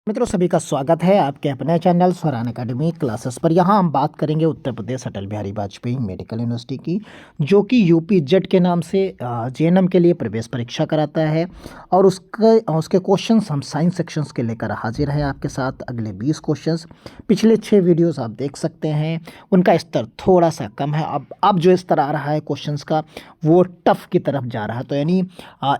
मित्रों सभी का स्वागत है आपके अपने चैनल स्वरान एकेडमी क्लासेस पर। यहाँ हम बात करेंगे उत्तर प्रदेश अटल बिहारी वाजपेयी मेडिकल यूनिवर्सिटी की, जो कि यूपी जेट के नाम से जेएनएम के लिए प्रवेश परीक्षा कराता है। और उसके क्वेश्चंस हम साइंस सेक्शंस के लेकर हाजिर हैं आपके साथ। अगले 20 क्वेश्चंस, पिछले 6 वीडियोस आप देख सकते हैं, उनका स्तर थोड़ा सा कम है। अब जो स्तर आ रहा है क्वेश्चंस का वो टफ की तरफ जा रहा है, तो यानी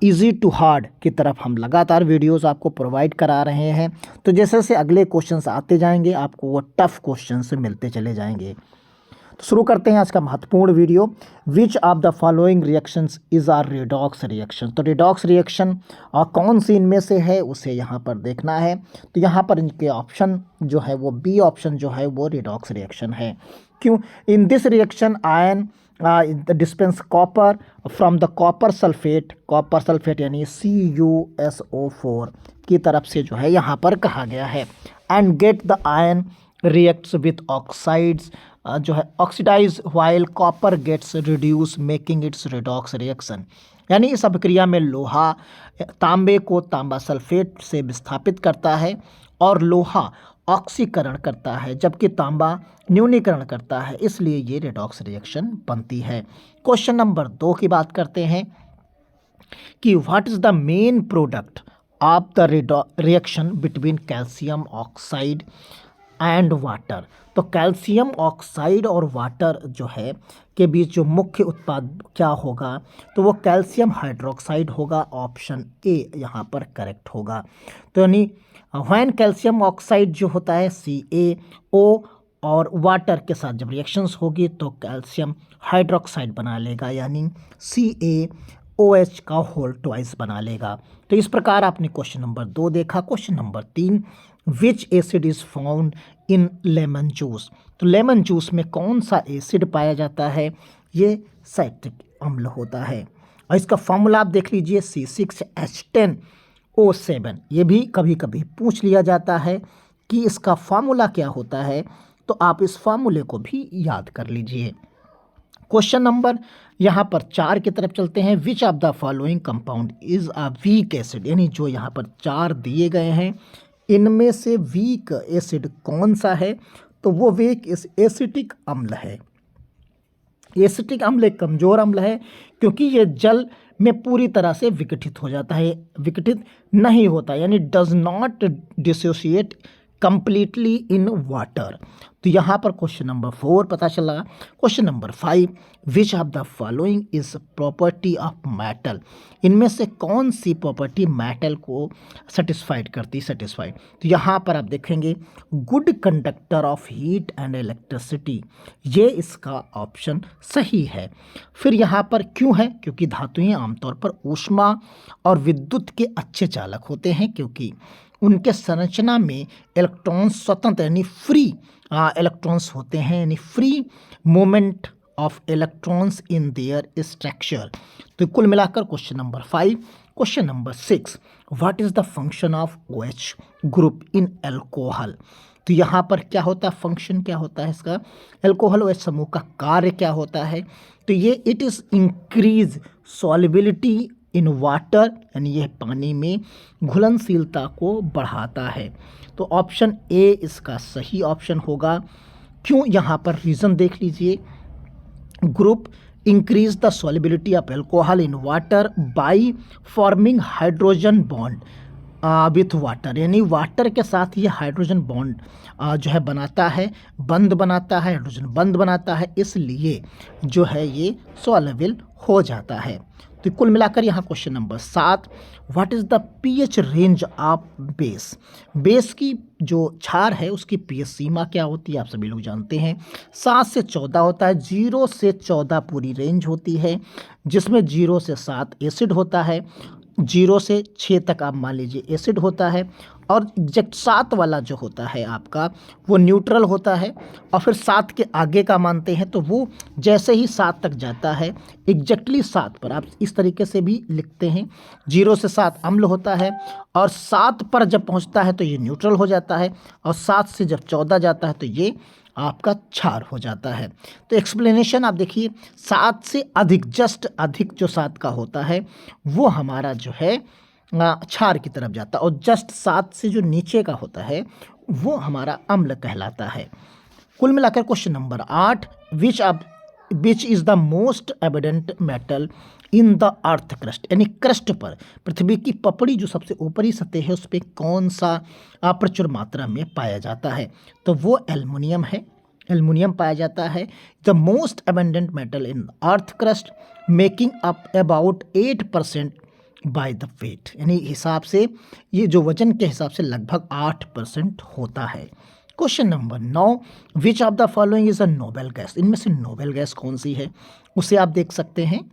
ईजी टू हार्ड की तरफ हम लगातार वीडियोज़ आपको प्रोवाइड करा रहे हैं। तो जैसे जैसे अगले क्वेश्चंस आते जाएंगे आपको वो टफ क्वेश्चंस मिलते चले जाएंगे। तो शुरू करते हैं आज का महत्वपूर्ण video. Which of the following reactions is are redox reaction. तो रिडॉक्स रिएक्शन कौन सी इनमें से है उसे यहाँ पर देखना है। तो यहाँ पर इनके ऑप्शन जो है वो बी ऑप्शन जो है वो रिडॉक्स रिएक्शन है। क्यों? In this reaction ion dispense copper from the copper sulphate यानी CuSO4 की तरफ से जो है यहाँ पर कहा गया है। And get the ion reacts with oxides जो है oxidise while copper gets reduce making it's redox reaction. यानी इस अभिक्रिया में लोहा तांबे को तांबा सल्फेट से विस्थापित करता है और लोहा ऑक्सीकरण करता है, जबकि तांबा न्यूनीकरण करता है, इसलिए ये रिडॉक्स रिएक्शन बनती है। क्वेश्चन नंबर 2 की बात करते हैं कि what is the main product of the reaction between calcium oxide and water. तो कैल्शियम ऑक्साइड और वाटर जो है के बीच जो मुख्य उत्पाद क्या होगा, तो वो कैल्शियम हाइड्रोक्साइड होगा। ऑप्शन ए यहाँ पर करेक्ट होगा। तो यानी व्हेन कैल्शियम ऑक्साइड जो होता है CaO और वाटर के साथ जब रिएक्शंस होगी तो कैल्शियम हाइड्रोक्साइड बना लेगा, यानी CaOH का होल ट्वाइस बना लेगा। तो इस प्रकार आपने क्वेश्चन नंबर 2 देखा। Question number 3, which acid is found in lemon juice. तो लेमन जूस में कौन सा एसिड पाया जाता है? ये साइट्रिक अम्ल होता है। और इसका फॉर्मूला आप देख लीजिए C6H10O7। ये भी कभी कभी पूछ लिया जाता है कि इसका फार्मूला क्या होता है, तो आप इस फार्मूले को भी याद कर लीजिए। क्वेश्चन नंबर यहाँ पर 4 की तरफ चलते हैं। Which of the following compound is a weak acid. यानी जो यहाँ पर 4 दिए गए हैं इनमें से वीक एसिड कौन सा है, तो वो वीक एसिटिक अम्ल है। एसिटिक अम्ल एक कमज़ोर अम्ल है क्योंकि ये जल में पूरी तरह से विघटित हो जाता है, विघटित नहीं होता, यानी does not dissociate completely in water. तो यहाँ पर क्वेश्चन नंबर 4 पता चला। Question number 5, which of the following is property of metal. इनमें से कौन सी प्रॉपर्टी मेटल को सेटिस्फाइड। तो यहाँ पर आप देखेंगे good conductor of heat and electricity, ये इसका ऑप्शन सही है। फिर यहाँ पर क्यों है? क्योंकि धातुएं आमतौर पर ऊष्मा और विद्युत के अच्छे चालक होते हैं, क्योंकि उनके संरचना में इलेक्ट्रॉन्स स्वतंत्र यानी फ्री इलेक्ट्रॉन्स होते हैं, यानी free movement of electrons in their structure. तो कुल मिलाकर question number 5। Question number 6, what is the function of OH group in alcohol. तो यहाँ पर क्या होता है, फंक्शन क्या होता है इसका, अल्कोहल OH समूह का कार्य क्या होता है, तो ये it is increase solubility in water, यानी यह पानी में घुलनशीलता को बढ़ाता है। तो ऑप्शन ए इसका सही ऑप्शन होगा। क्यों? यहाँ पर रीज़न देख लीजिए। Group increase the solubility of alcohol in water by forming hydrogen bond with water, यानी वाटर के साथ ये हाइड्रोजन बॉन्ड जो है बनाता है, बंद बनाता है, हाइड्रोजन बंद बनाता है, इसलिए जो है ये सॉल्युबल हो जाता है। तो कुल मिलाकर यहाँ question number 7, what is the pH range of base. Base की जो क्षार है उसकी pH सीमा क्या होती है, आप सभी लोग जानते हैं 7 से 14 होता है। 0 से 14 पूरी रेंज होती है, जिसमें 0 से 7 एसिड होता है, 0 से 6 तक आप मान लीजिए एसिड होता है, और एग्जैक्ट 7 वाला जो होता है आपका वो न्यूट्रल होता है। और फिर 7 के आगे का मानते हैं तो वो जैसे ही 7 तक जाता है एग्जैक्टली 7 पर आप इस तरीके से भी लिखते हैं, 0 से 7 अम्ल होता है, और 7 पर जब पहुंचता है तो ये न्यूट्रल हो जाता है, और 7 से जब 14 जाता है तो ये आपका क्षार हो जाता है। तो एक्सप्लेनेशन आप देखिए, 7 से अधिक जस्ट अधिक जो 7 का होता है वो हमारा जो है क्षार की तरफ जाता है, और जस्ट 7 से जो नीचे का होता है वो हमारा अम्ल कहलाता है। कुल मिलाकर question number 8, which is the most evident metal in the earth crust, यानी क्रस्ट पर, पृथ्वी की पपड़ी जो सबसे ऊपरी सतह है उस पर कौन सा प्रचुर मात्रा में पाया जाता है, तो वो एल्युमिनियम है। एल्युमिनियम पाया जाता है। The most abundant metal in earth crust making up about 8% by the weight, यानी हिसाब से ये जो वजन के हिसाब से लगभग 8% होता है। Question number 9, which of the following is a noble gas, इनमें से नोबेल गैस कौन सी है उसे आप देख सकते हैं।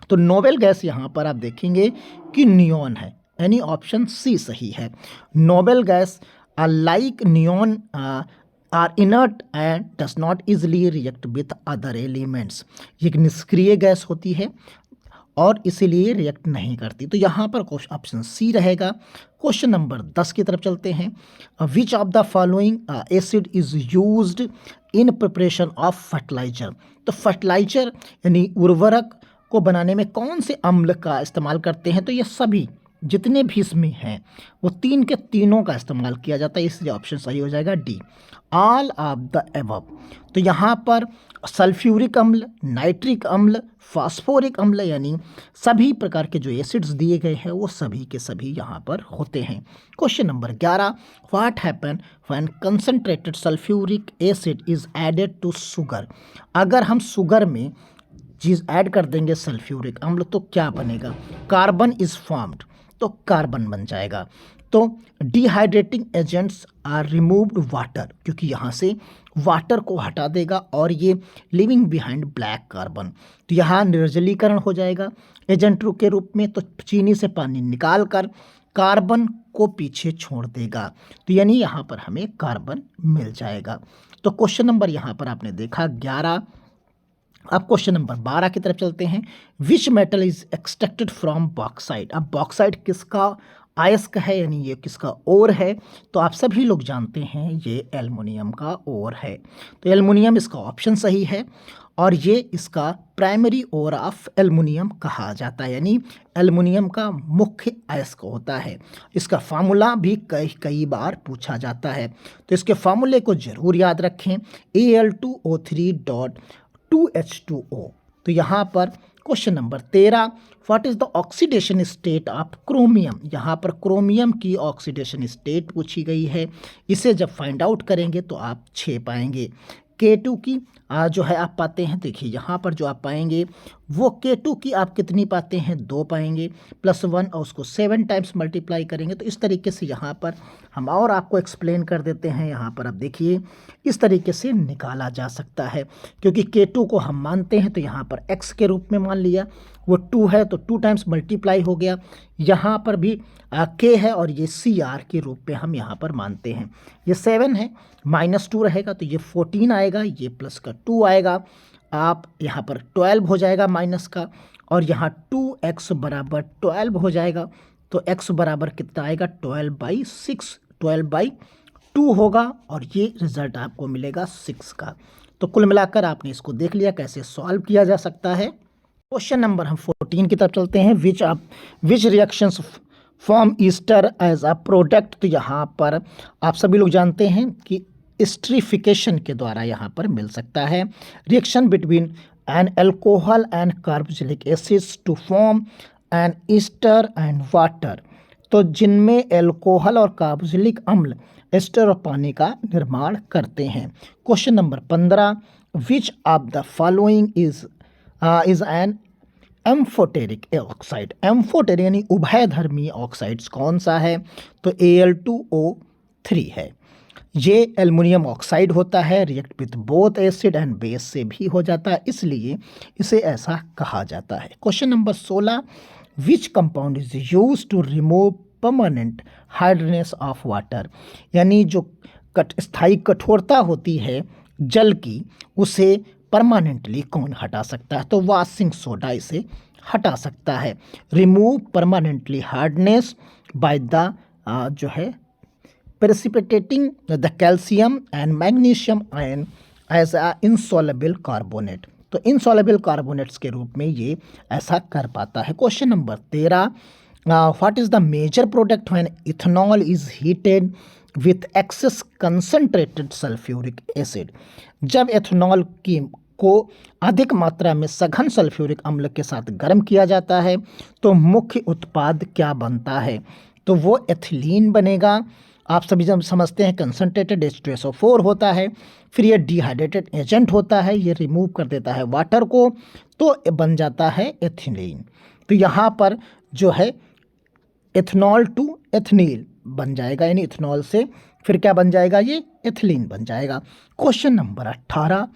तो नोबेल गैस यहाँ पर आप देखेंगे कि नियॉन है, यानी ऑप्शन सी सही है। Noble gas like neon are inert and does not easily react with other elements, ये एक निष्क्रिय गैस होती है और इसीलिए रिएक्ट नहीं करती, तो यहाँ पर ऑप्शन सी रहेगा। क्वेश्चन नंबर 10 की तरफ चलते हैं। Which of the following acid is used in preparation of fertiliser, तो फर्टिलाइजर यानी उर्वरक को बनाने में कौन से अम्ल का इस्तेमाल करते हैं, तो ये सभी जितने भी इसमें हैं वो तीन के तीनों का इस्तेमाल किया जाता है, इसलिए ऑप्शन सही हो जाएगा D, all of the above. तो यहाँ पर सल्फ्यूरिक अम्ल, नाइट्रिक अम्ल, फास्फोरिक अम्ल, यानी सभी प्रकार के जो एसिड्स दिए गए हैं वो सभी के सभी यहाँ पर होते हैं। Question number 11, what happen when concentrated sulphuric acid is added to sugar, अगर हम शुगर में चीज़ ऐड कर देंगे सल्फ्यूरिक अम्ल तो क्या बनेगा, कार्बन इज फॉर्म्ड, तो कार्बन बन जाएगा। तो dehydrating agents are removed water, क्योंकि यहाँ से वाटर को हटा देगा और ये लिविंग बिहाइंड ब्लैक कार्बन, तो यहाँ निर्जलीकरण हो जाएगा एजेंट के रूप में, तो चीनी से पानी निकाल कर कार्बन को पीछे छोड़ देगा, तो यानी यहाँ पर हमें कार्बन मिल जाएगा। तो क्वेश्चन नंबर यहाँ पर आपने देखा 11। अब क्वेश्चन नंबर 12 की तरफ चलते हैं। Which metal is extracted from bauxite, अब बॉक्साइट किसका अयस्क है, यानी ये किसका ओर है, तो आप सभी लोग जानते हैं ये एल्युमिनियम का ओर है, तो एल्युमिनियम इसका ऑप्शन सही है और ये इसका प्राइमरी ओर ऑफ एल्युमिनियम कहा जाता है, यानी एल्युमिनियम का मुख्य अयस्क होता है। इसका फार्मूला भी कई बार पूछा जाता है, तो इसके फार्मूले को जरूर याद रखें, Al2O3.2H2O। तो यहाँ पर question number 13, what is the oxidation state of chromium, यहाँ पर क्रोमियम की ऑक्सीडेशन स्टेट पूछी गई है, इसे जब फाइंड आउट करेंगे तो आप 6 पाएंगे। K2 की जो है आप पाते हैं, देखिए यहाँ पर जो आप पाएंगे वो K2 की आप कितनी पाते हैं, 2 पाएंगे, +1 और उसको 7 टाइम्स मल्टीप्लाई करेंगे, तो इस तरीके से यहाँ पर हम और आपको एक्सप्लेन कर देते हैं। यहाँ पर आप देखिए इस तरीके से निकाला जा सकता है, क्योंकि K2 को हम मानते हैं तो यहाँ पर X के रूप में मान लिया, वो 2 है तो 2 टाइम्स मल्टीप्लाई हो गया, यहाँ पर भी K है और ये CR के रूप में हम यहाँ पर मानते हैं। ये 7 है, -2 रहेगा तो ये 14 आएगा, ये प्लस का 2 आएगा, आप यहाँ पर 12 हो जाएगा माइनस का, और यहाँ 2x बराबर 12 हो जाएगा, तो x बराबर कितना आएगा 12/6, 12/2 होगा, और ये रिजल्ट आपको मिलेगा 6 का। तो कुल मिलाकर आपने इसको देख लिया कैसे सॉल्व किया जा सकता है। क्वेश्चन नंबर हम 14 की तरफ चलते हैं। Which reactions form ester as a product, तो यहाँ पर आप सभी लोग जानते हैं कि एस्टरिफिकेशन के द्वारा यहाँ पर मिल सकता है। Reaction between an alcohol and carboxylic acids to form an ester and water, तो जिनमें एल्कोहल और कार्बोक्सिलिक अम्ल एस्टर और पानी का निर्माण करते हैं। Question number 15, which of the following is an amphoteric oxide, amphoteric यानी उभयधर्मी ऑक्साइड्स कौन सा है, तो Al2O3 है। ये एल्युमिनियम ऑक्साइड होता है, react with both acid and base से भी हो जाता है, इसलिए इसे ऐसा कहा जाता है। Question number 16, which compound is use to remove permanent hardness of water, यानी जो स्थायी कठोरता होती है जल की उसे परमानेंटली कौन हटा सकता है, तो वॉशिंग सोडा इसे हटा सकता है। Remove permanently hardness by the जो है precipitating the calcium and magnesium ion as a insoluble carbonate, तो इंसॉल्युबल कार्बोनेट्स के रूप में ये ऐसा कर पाता है। Question number 13, what is the major product when ethanol is heated with excess concentrated sulphuric acid? जब एथेनॉल की को अधिक मात्रा में सघन सल्फ्यूरिक अम्ल के साथ गर्म किया जाता है तो मुख्य उत्पाद क्या बनता है? तो वो एथिलीन बनेगा। आप सभी जब समझते हैं कंसनट्रेटेड H2SO4 होता है, फिर ये डिहाइड्रेटेड एजेंट होता है, ये रिमूव कर देता है वाटर को, तो बन जाता है एथिलीन। तो यहाँ पर जो है एथनॉल टू एथनील बन जाएगा, यानी इथेनॉल से फिर क्या बन जाएगा, ये एथिलीन बन जाएगा। Question number 18,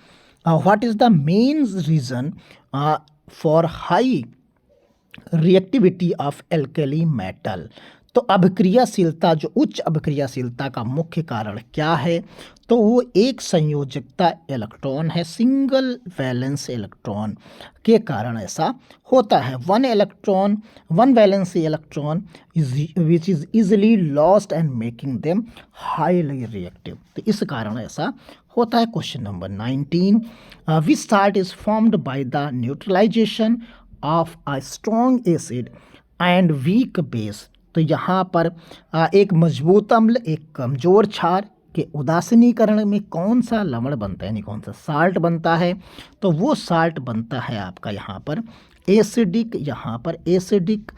what is the main reason for high reactivity of alkali metal? तो अभिक्रियाशीलता, जो उच्च अभिक्रियाशीलता का मुख्य कारण क्या है? तो वो एक संयोजकता इलेक्ट्रॉन है, सिंगल वैलेंस इलेक्ट्रॉन के कारण ऐसा होता है। One valency electron which is easily lost and making them highly reactive, तो इस कारण ऐसा होता है। Question number 19, which salt is formed by the neutralisation of a strong acid and weak base? तो यहाँ पर एक मजबूत अम्ल, एक कमजोर क्षार के उदासीनीकरण में कौन सा लवण बनता है, यानी कौन सा साल्ट बनता है? तो वो साल्ट बनता है आपका यहाँ पर एसिडिक, यहाँ पर एसिडिक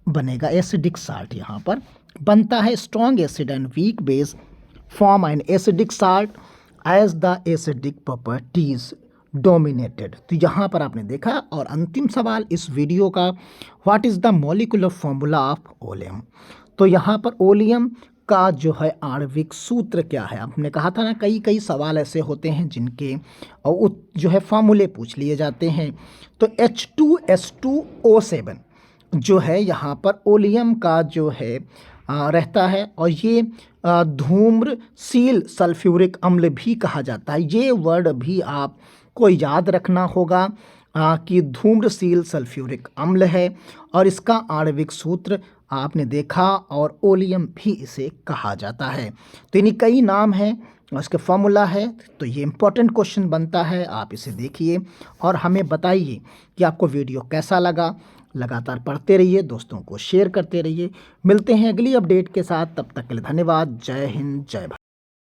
बनेगा, एसिडिक साल्ट यहाँ पर बनता है। Strong acid and weak base form an acidic salt as the acidic properties dominated. तो यहाँ पर आपने देखा। और अंतिम सवाल इस वीडियो का, what is the molecular formula of oleum? तो यहाँ पर ओलियम का जो है आणविक सूत्र क्या है? आपने कहा था ना, कई सवाल ऐसे होते हैं जिनके जो है फार्मूले पूछ लिए जाते हैं। तो H2S2O7 जो है यहाँ पर ओलियम का जो है रहता है, और ये धूम्रशील सल्फ्यूरिक अम्ल भी कहा जाता है। ये वर्ड भी आपको याद रखना होगा कि धूम्रशील सल्फ्यूरिक अम्ल है, और इसका आणविक सूत्र आपने देखा, और ओलियम भी इसे कहा जाता है। तो इन्हीं कई नाम हैं, इसके फॉर्मूला है। तो ये इंपॉर्टेंट क्वेश्चन बनता है, आप इसे देखिए और हमें बताइए कि आपको वीडियो कैसा लगा। लगातार पढ़ते रहिए, दोस्तों को शेयर करते रहिए। मिलते हैं अगली अपडेट के साथ, तब तक के लिए धन्यवाद। जय हिंद, जय भारत।